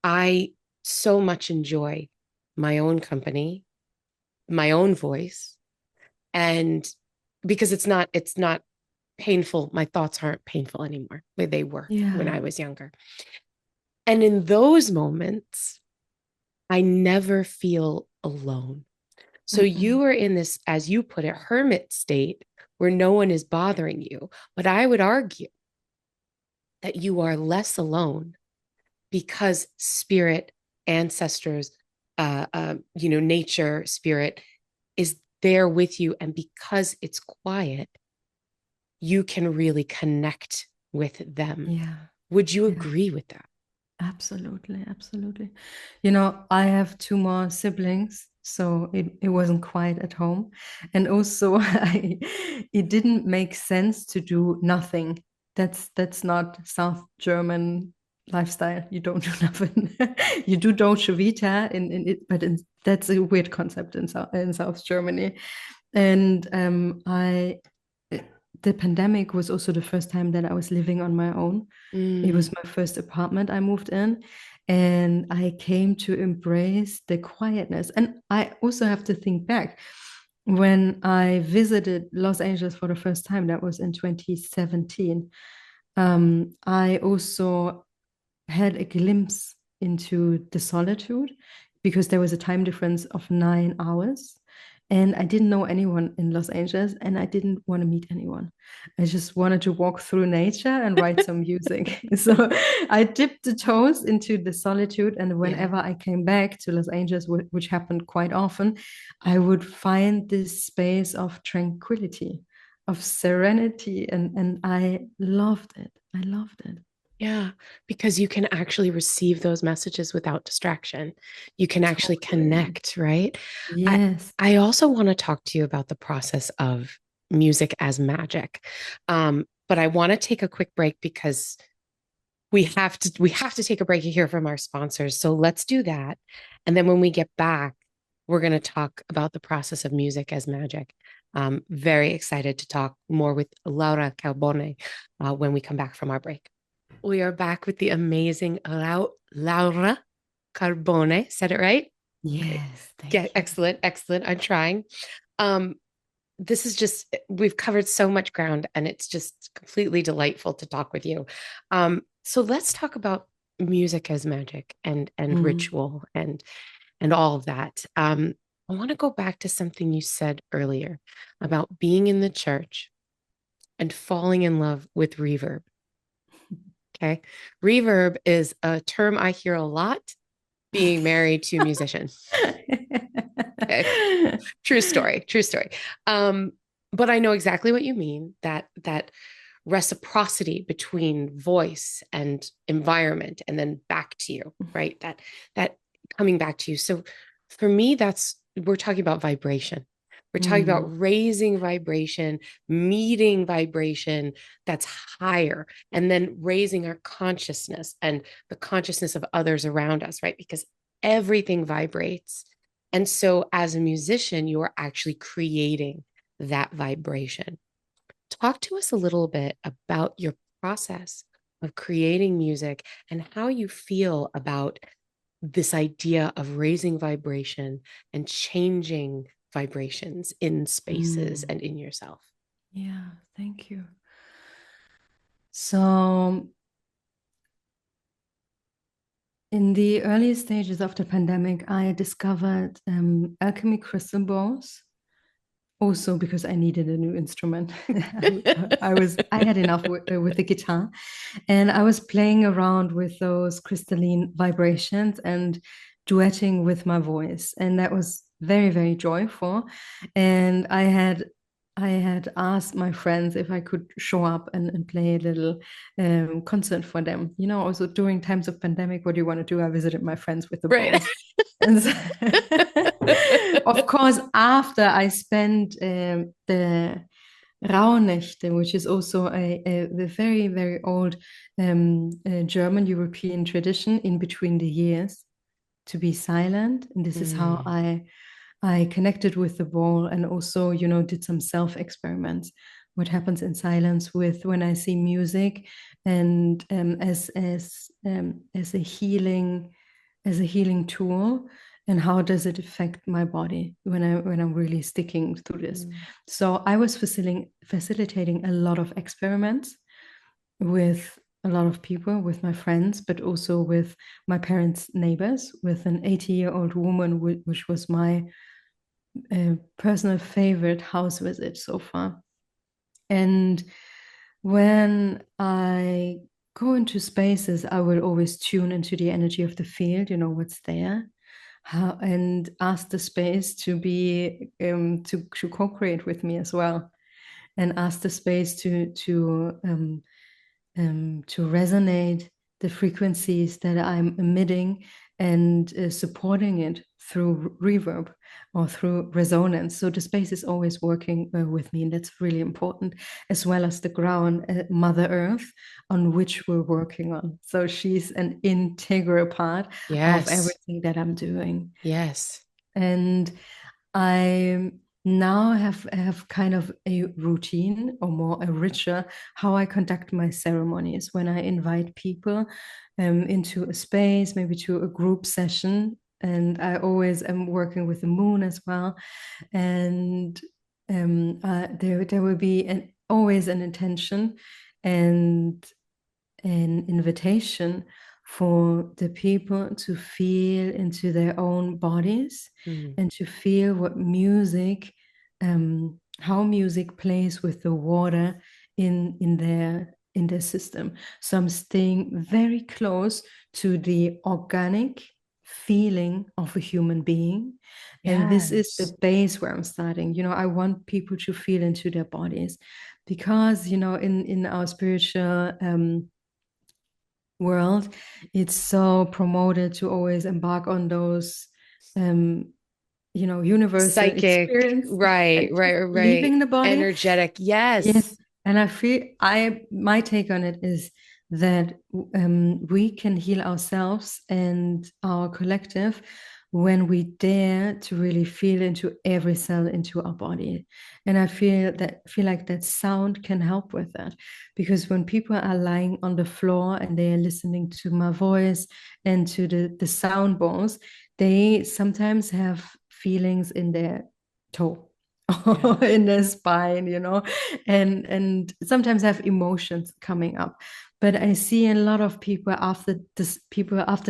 I so much enjoy my own company, my own voice, and because it's not painful. My thoughts aren't painful anymore, where they were when Yeah. I was younger. And in those moments, I never feel alone. So Mm-mm. you are in this, as you put it, hermit state where no one is bothering you. But I would argue that you are less alone because spirit, ancestors, nature, spirit is there with you. And because it's quiet, you can really connect with them. Yeah. Would you Yeah. agree with that? Absolutely, absolutely. You know, I have two more siblings, so it wasn't quite at home. And also it didn't make sense to do nothing. That's not South German lifestyle. You don't do nothing. You do Dolce Vita in it, but that's a weird concept in South Germany. And the pandemic was also the first time that I was living on my own. It was Mm, my first apartment I moved in, and I came to embrace the quietness. And I also have to think back when I visited Los Angeles for the first time, that was in 2017. I also had a glimpse into the solitude because there was a time difference of 9 hours. And I didn't know anyone in Los Angeles and I didn't want to meet anyone. I just wanted to walk through nature and write some music. So I dipped the toes into the solitude. And yeah. whenever I came back to Los Angeles, which happened quite often, I would find this space of tranquility, of serenity. And I loved it. I loved it. Yeah, because you can actually receive those messages without distraction. You can actually Totally. connect, right? I Yes. I also want to talk to you about the process of music as magic. But I want to take a quick break because we have to take a break here from our sponsors. So let's do that. And then when we get back, we're going to talk about the process of music as magic. Very excited to talk more with Laura Carbone when we come back from our break. We are back with the amazing Laura Carbone. Said it right? Yes. Yeah, Thank you. excellent, excellent. I'm trying. Um, this is just, we've covered so much ground and it's just completely delightful to talk with you. So let's talk about music as magic and Mm. ritual and all of that. I want to go back to something you said earlier about being in the church and falling in love with reverb. Okay. Reverb is a term I hear a lot being married to a musician. Okay. True story. True story. Um, but I know exactly what you mean, that reciprocity between voice and environment and then back to you, right? That coming back to you. So for me, that's we're talking about vibration. We're talking Mm. about raising vibration, meeting vibration that's higher, and then raising our consciousness and the consciousness of others around us, right? Because everything vibrates. And so as a musician, you are actually creating that vibration. Talk to us a little bit about your process of creating music and how you feel about this idea of raising vibration and changing vibrations in spaces Mm. and in yourself. Yeah, thank you. So, in the early stages of the pandemic, I discovered alchemy crystal balls. Also, because I needed a new instrument, I had enough with the guitar, and I was playing around with those crystalline vibrations and duetting with my voice, and that was very, very joyful. And I had asked my friends if I could show up and play a little concert for them. You know, also during times of pandemic, what do you want to do? I visited my friends with the Right. balls. And so of course, after I spent the Rauhnächte, which is also a very, very old German European tradition in between the years to be silent. And this is how Mm, I connected with the ball and also, you know, did some self experiments. What happens in silence with when I see music and as a healing tool, and how does it affect my body when I'm really sticking through this. mm, So I was facilitating a lot of experiments with a lot of people, with my friends, but also with my parents' neighbors, with an 80-year-old woman, which was my personal favorite house visit so far. And when I go into spaces, I will always tune into the energy of the field, what's there, and ask the space to be to co-create with me as well, and ask the space to resonate the frequencies that I'm emitting, and supporting it through reverb or through resonance. So the space is always working with me, and that's really important, as well as the ground, Mother Earth, on which we're working on. So she's an integral part of Yes. everything that I'm doing. Yes. And I now have kind of a routine, or more a ritual, how I conduct my ceremonies when I invite people into a space, maybe to a group session. And I always am working with the moon as well. And there will be always an intention and an invitation for the people to feel into their own bodies, Mm. and to feel what music, how music plays with the water in their system. So I'm staying very close to the organic feeling of a human being. And this is the Yes. base where I'm starting. I want people to feel into their bodies, because, in our spiritual world, it's so promoted to always embark on those universal Psychic. experience, Right, and right, just right. leaving the body. Energetic. Yes, Yes. and I feel I my take on it is that we can heal ourselves and our collective when we dare to really feel into every cell into our body. And I feel like that sound can help with that, because when people are lying on the floor and they are listening to my voice and to the sound bowls, they sometimes have feelings in their toe Yeah. or in their spine, and sometimes have emotions coming up. But I see a lot of people after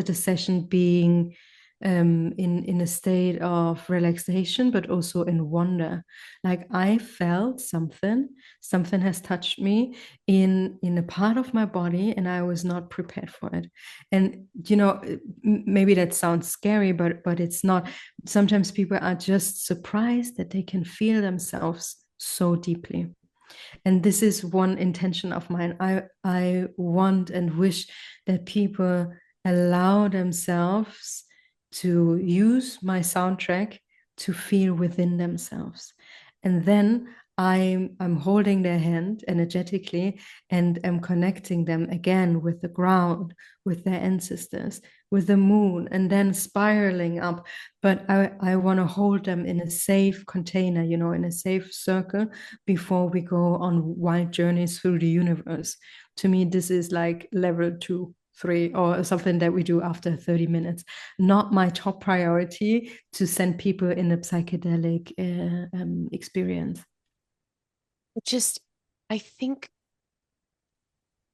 the session being in a state of relaxation, but also in wonder. Like, I felt something has touched me in a part of my body, and I was not prepared for it. And maybe that sounds scary, but it's not. Sometimes people are just surprised that they can feel themselves so deeply. And this is one intention of mine. I want and wish that people allow themselves to use my soundtrack to feel within themselves. And then I'm holding their hand energetically, and am connecting them again with the ground, with their ancestors, with the moon, and then spiraling up. But I want to hold them in a safe container, in a safe circle, before we go on wild journeys through the universe. To me, this is like level 2, 3, or something that we do after 30 minutes. Not my top priority to send people in a psychedelic experience. Just, I think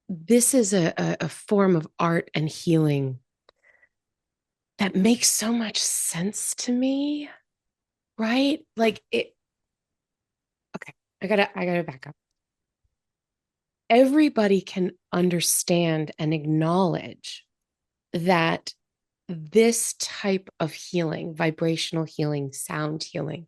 this is a form of art and healing that makes so much sense to me, right? Like it, okay, I gotta back up. Everybody can understand and acknowledge that this type of healing, vibrational healing, sound healing,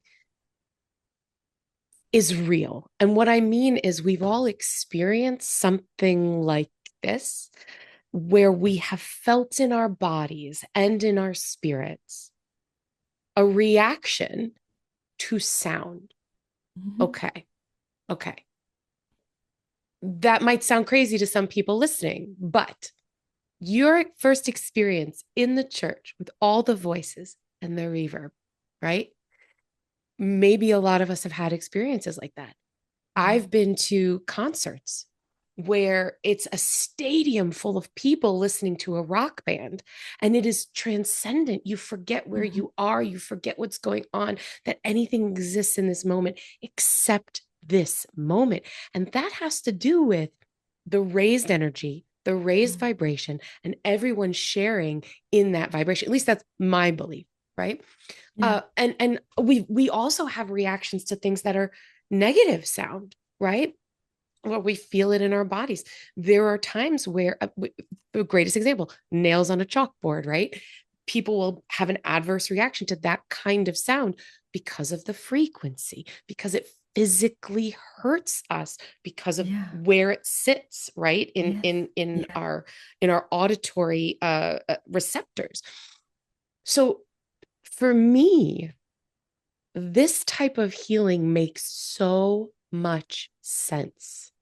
is real. And what I mean is, we've all experienced something like this, where we have felt in our bodies and in our spirits a reaction to sound. Mhm. Okay. Okay. That might sound crazy to some people listening, but your first experience in the church with all the voices and the reverb, right? Maybe a lot of us have had experiences like that. Yeah. I've been to concerts where it's a stadium full of people listening to a rock band, and it is transcendent. You forget where Mhm. you are, you forget what's going on, that anything exists in this moment except this moment. And that has to do with the raised energy, the raised Mhm. vibration, and everyone sharing in that vibration. At least that's my belief, right? Yeah. And we also have reactions to things that are negative sound, right? well, we feel it in our bodies. There are times where, the greatest example, nails on a chalkboard, right? People will have an adverse reaction to that kind of sound because of the frequency, because it physically hurts us because of Yeah. where it sits, right? In Yes. in in Yeah. our in our auditory receptors. So for me, this type of healing makes so much sense.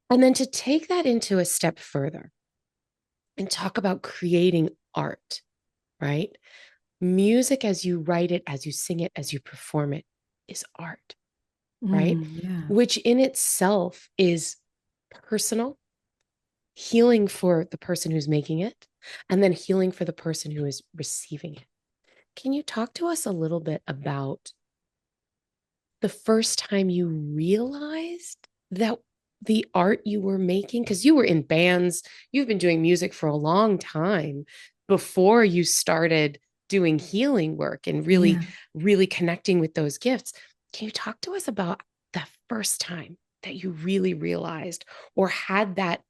And then to take that into a step further and talk about creating art, right? Music, as you write it, as you sing it, as you perform it, is art, right? Yeah. Which in itself is personal, healing for the person who's making it, and then healing for the person who is receiving it. Can you talk to us a little bit about the first time you realized that the art you were making, because you were in bands, you've been doing music for a long time before you started doing healing work and really, Yeah. really connecting with those gifts. Can you talk to us about the first time that you really realized or had that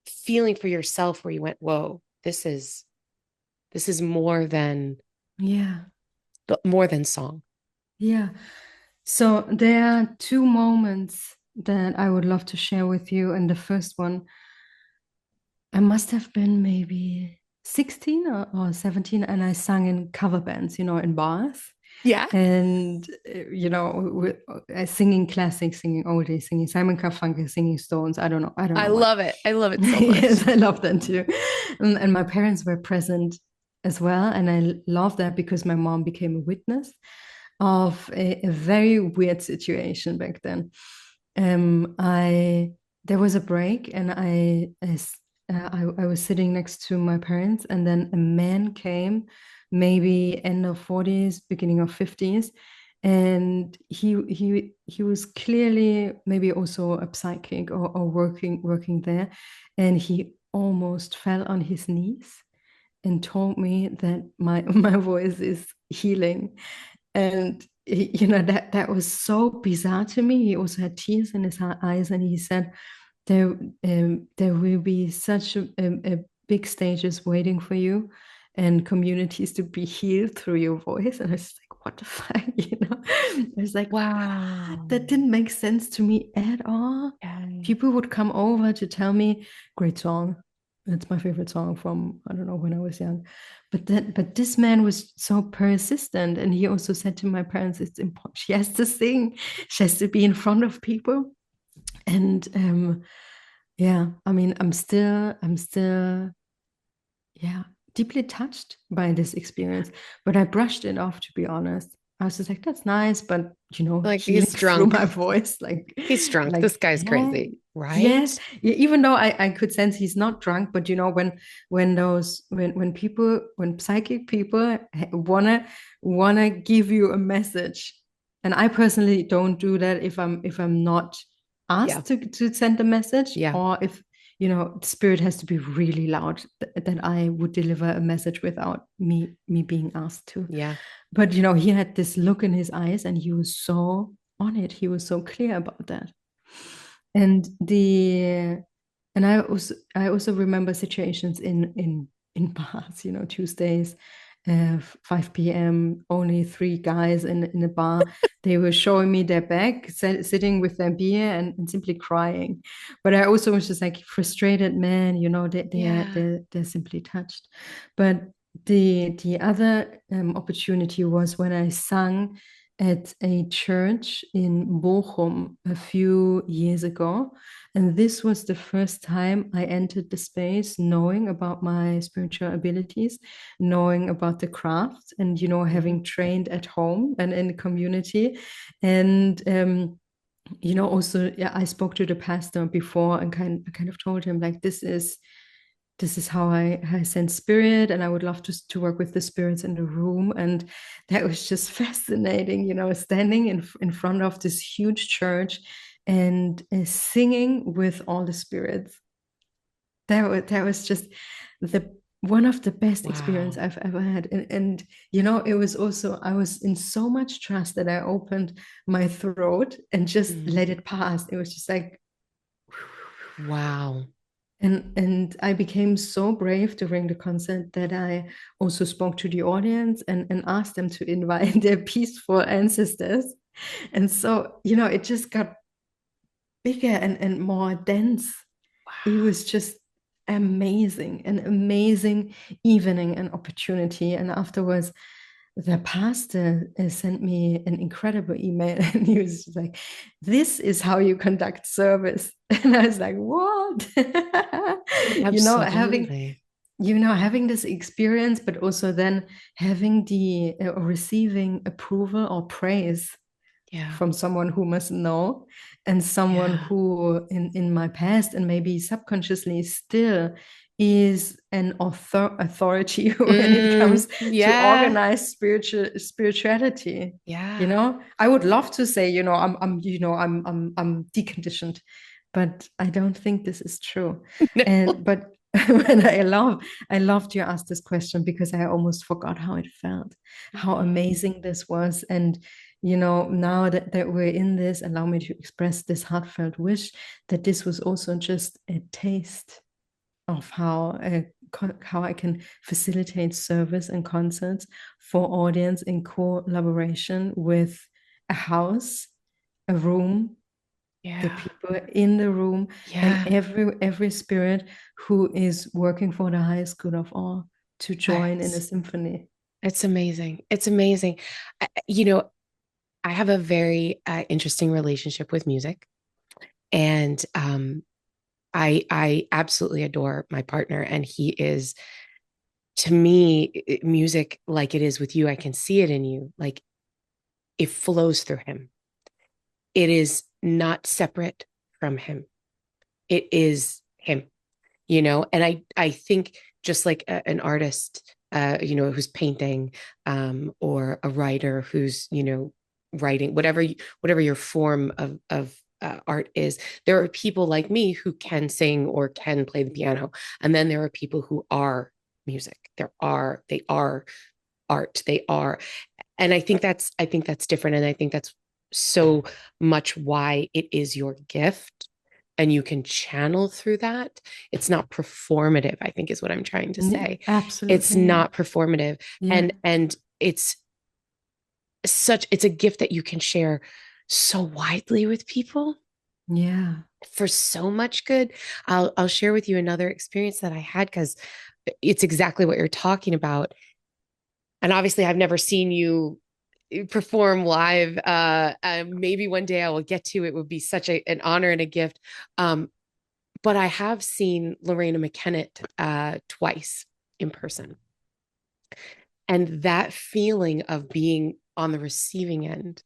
feeling for yourself where you went, whoa, this is Yeah. more than song? Yeah. So there are two moments that I would love to share with you. And the first one, I must have been maybe 16 or 17, and I sang in cover bands, in bars. Yeah. And, singing classics, singing oldies, singing Simon Garfunkel, singing Stones. I don't I know what. love it. I love it so much. Yes, I love that too. And my parents were present as well. And I love that because my mom became a witness of a very weird situation back then. I There was a break, and I was sitting next to my parents, and then a man came, maybe end of 40s, beginning of 50s, and he was clearly maybe also a psychic, or working there, and he almost fell on his knees and told me that my my voice is healing. And that was so bizarre to me. He also had tears in his eyes, and he said there will be such a big stages waiting for you, and communities to be healed through your voice. And I was like, what the fuck, I was like, what? Wow. That didn't make sense to me at all. Yeah. People would come over to tell me, great song. It's my favorite song from, I don't know, when I was young. But this man was so persistent, and he also said to my parents, it's important. She has to sing. She has to be in front of people. And yeah, I mean, I'm still, yeah, deeply touched by this experience. But I brushed it off, to be honest. I was just like, that's nice, but Like healing he's through drunk. my voice, He's drunk. like This guy's yeah, crazy, right? yes. Even though I could sense he's not drunk, but when psychic people wanna give you a message, and I personally don't do that if I'm not Yeah. asked to send a message, Yeah. or if spirit has to be really loud, that I would deliver a message without me being asked to. Yeah. But he had this look in his eyes, and he was so on it. He was so clear about that. And the and I also remember situations in bars, Tuesdays, 5 p.m., only three guys in a bar. They were showing me their back, sitting with their beer, and simply crying. But I also was just like, frustrated men, Yeah. they're simply touched. But the other opportunity was when I sang at a church in Bochum a few years ago. And this was the first time I entered the space knowing about my spiritual abilities, knowing about the craft, and, Mhm. having trained at home and in the community. And, also, yeah, I spoke to the pastor before, and kind of told him, like, this is how I sense spirit, and I would love to work with the spirits in the room. And that was just fascinating, standing in front of this huge church, and singing with all the spirits. That was just the one of the best experience Wow. I've ever had. And it was also, I was in so much trust that I opened my throat and just let Mhm. it pass. It was just like, Wow. And I became so brave during the concert that I also spoke to the audience and asked them to invite their peaceful ancestors. And so, it just got bigger and more dense. It Wow. was just amazing, an amazing evening and opportunity. And afterwards, the pastor sent me an incredible email, and he was just like, "This is how you conduct service." And I was like, "What?" you know, having Absolutely. having this experience, but also then having the receiving approval or praise Yeah. from someone who must know, and someone Yeah. who in my past and maybe subconsciously still is an authority when it comes to Yeah. organized spirituality. Yeah. I would love to say, I'm deconditioned, but I don't think this is true. No. And but when I loved you ask this question, because I almost forgot how it felt, how Mhm. amazing this was. And now that we're in this, allow me to express this heartfelt wish that this was also just a taste of how I can facilitate service and concerts for audience in collaboration with a house, a room, the Yeah. people in the room, and Yeah. every spirit who is working for the highest good of all to join in a Yes. symphony. It's amazing. It's amazing. I have a very interesting relationship with music, and I absolutely adore my partner, and he is, to me, music like it is with you. I can see it in you, like it flows through him. It is not separate from him. It is him, and I think just like an artist, who's painting, or a writer who's, writing, whatever your form of art is. There are people like me who can sing or can play the piano, and then there are people who are music. They are art. They are, and I think that's different, and I think that's so much why it is your gift, and you can channel through that. It's not performative, I think, is what I'm trying to Yeah, say. It's absolutely. Yeah. not performative, Yeah. and it's a gift that you can share so widely with people Yeah. for so much good. I'll share with you another experience that I had, because it's exactly what you're talking about. And obviously, I've never seen you perform live. Maybe one day I will get to. It would be such an honor and a gift. Um, but I have seen Lorena McKennett twice in person. And that feeling of being on the receiving end,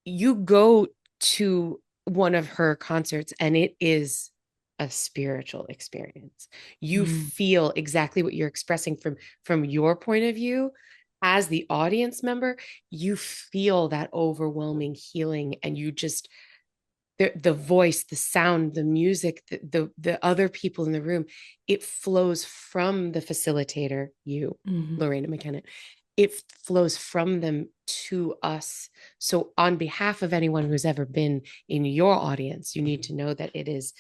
you go to one of her concerts and it is a spiritual experience. You Mm. feel exactly what you're expressing from your point of view. As the audience member, you feel that overwhelming healing, and you just, the voice, the sound, the music, the other people in the room, it flows from the facilitator, you, Mhm. Lorena McKenna. It flows from them to us. So, on behalf of anyone who's ever been in your audience, you need to know that it's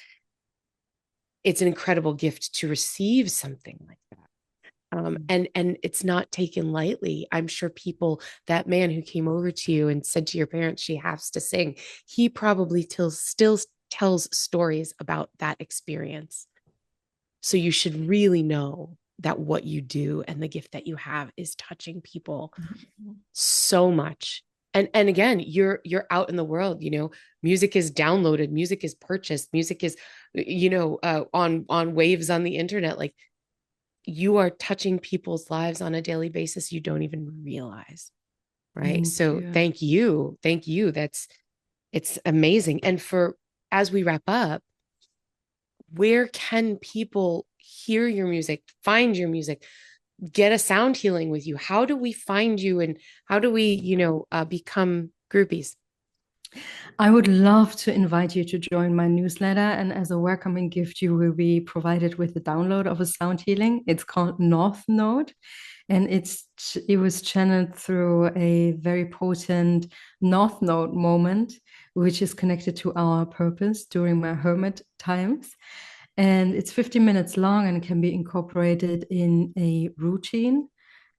an incredible gift to receive something like that. And it's not taken lightly. I'm sure that man who came over to you and said to your parents she has to sing, he probably still tells stories about that experience. So you should really know that what you do and the gift that you have is touching people Mhm. so much. And again, you're out in the world, music is downloaded, music is purchased, music is, on waves on the internet. Like, you are touching people's lives on a daily basis you don't even realize, right? Thank So you. thank you. It's amazing. And for as we wrap up, where can people hear your music, find your music, get a sound healing with you? How do we find you, and how do we, become groupies? I would love to invite you to join my newsletter. And as a welcoming gift, you will be provided with a download of a sound healing. It's called North Node. And it was channeled through a very potent North Node moment, which is connected to our purpose during my hermit times. And it's 15 minutes long and can be incorporated in a routine,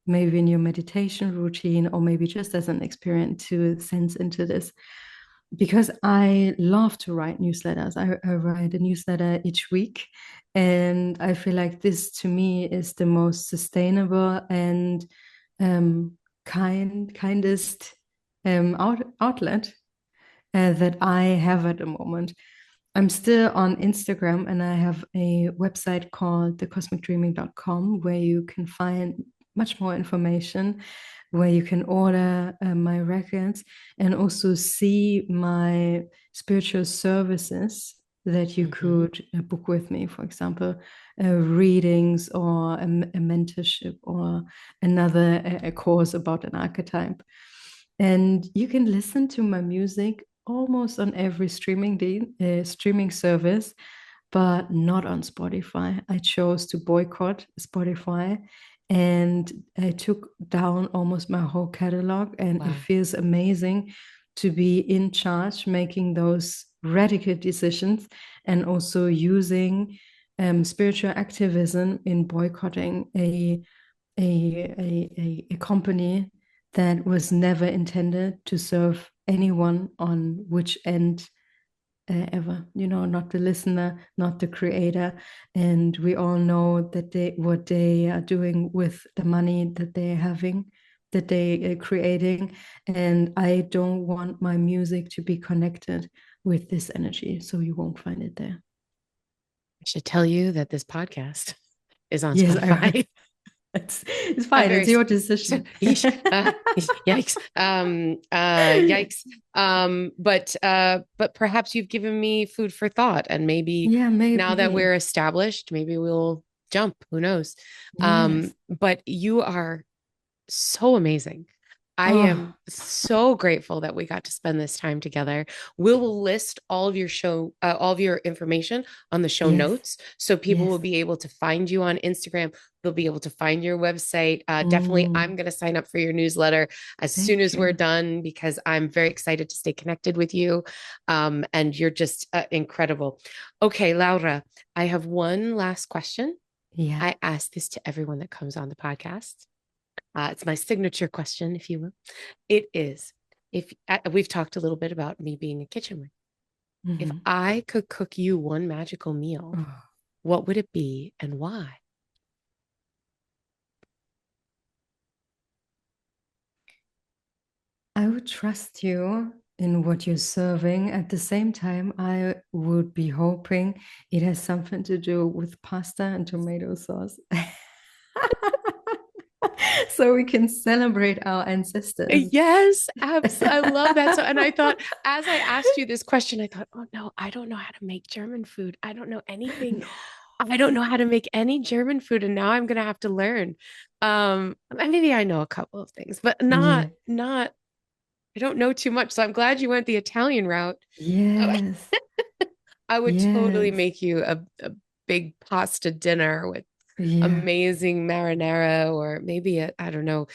maybe in your meditation routine, or maybe just as an experience to sense into this. Because I love to write newsletters. I write a newsletter each week. And I feel like this to me is the most sustainable and kindest outlet that I have at the moment. I'm still on Instagram and I have a website called thecosmicdreaming.com where you can find much more information, where you can order my records and also see my spiritual services that you could book with me, for example, readings or a mentorship or another a course about an archetype. And you can listen to my music almost on every streaming service, but not on Spotify. I chose to boycott Spotify and I took down almost my whole catalog. And it Wow. feels amazing to be in charge, making those radical decisions and also using spiritual activism in boycotting a company that was never intended to serve anyone on which end ever, not the listener, not the creator. And we all know that what they are doing with the money that they're having, that they are creating. And I don't want my music to be connected with this energy, so you won't find it there. I should tell you that this podcast is on Yes, I Spotify. heard. It's I'm fine. very It's your decision. yikes. Yikes. But perhaps you've given me food for thought, and maybe Yeah, now that maybe. we're established, maybe we'll jump. Who knows? Yes. But you are so amazing. I am Oh, so grateful that we got to spend this time together. We will list all of your information on the show yes. notes. So people will Yes. be able to find you on Instagram. They'll be able to find your website. Definitely, I'm Mm, going to sign up for your newsletter as soon thank as we're you. done because I'm very excited to stay connected with you. And you're just incredible. Okay, Laura, I have one last question. Yeah. I ask this to everyone that comes on the podcast. It's my signature question, if you will. It is if we've talked a little bit about me being a kitchen witch. If Mhm. I could cook you one magical meal, Oh, what would it be and why? I would trust you in what you're serving. At the same time, I would be hoping it has something to do with pasta and tomato sauce. So we can celebrate our ancestors. Yes, absolutely. I love that. So, and I thought, as I asked you this question, I thought, oh no, I don't know how to make German food. I don't know anything. No. I don't know how to make any German food, and now I'm gonna have to learn. And maybe I know a couple of things, but Yeah. not. I don't know too much. So I'm glad you went the Italian route. Yes. I would totally Yes. make you a big pasta dinner with Yeah. amazing marinara, or maybe I don't know.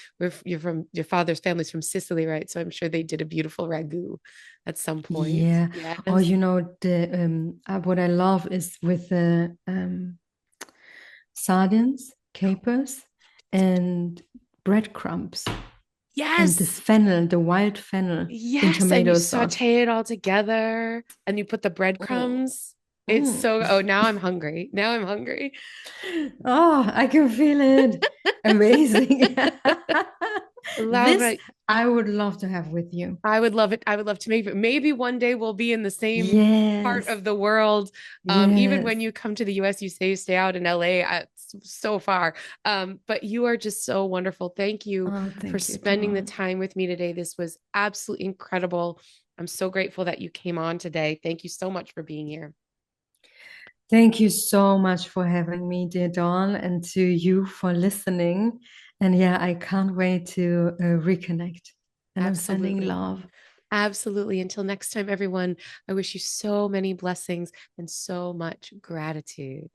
You're from your father's family's from Sicily, right? So I'm sure they did a beautiful ragu at some point. Yeah. Or Yes. the what I love is with the sardines, capers, and breadcrumbs, and the Yes. fennel, the wild fennel in Yes. And you tomato sauce. saute it all together and you put the Mm. breadcrumbs. It's Mm. so, oh, now I'm hungry. Now I'm hungry. Oh, I can feel it. Amazing. This Laura, I would love to have with you. I would love it. I would love to make it. Maybe one day we'll be in the same part Yes. of the world. Even Yes. when you come to the US, you say you stay out in LA. So far. But you are just so wonderful. Thank you Oh, for thank you, spending the Dawn. time with me today. This was absolutely incredible. I'm so grateful that you came on today. Thank you so much for being here. Thank you so much for having me, dear Dawn, and to you for listening. And yeah, I can't wait to reconnect. And I'm sending Absolutely. love. Absolutely. Until next time, everyone, I wish you so many blessings and so much gratitude.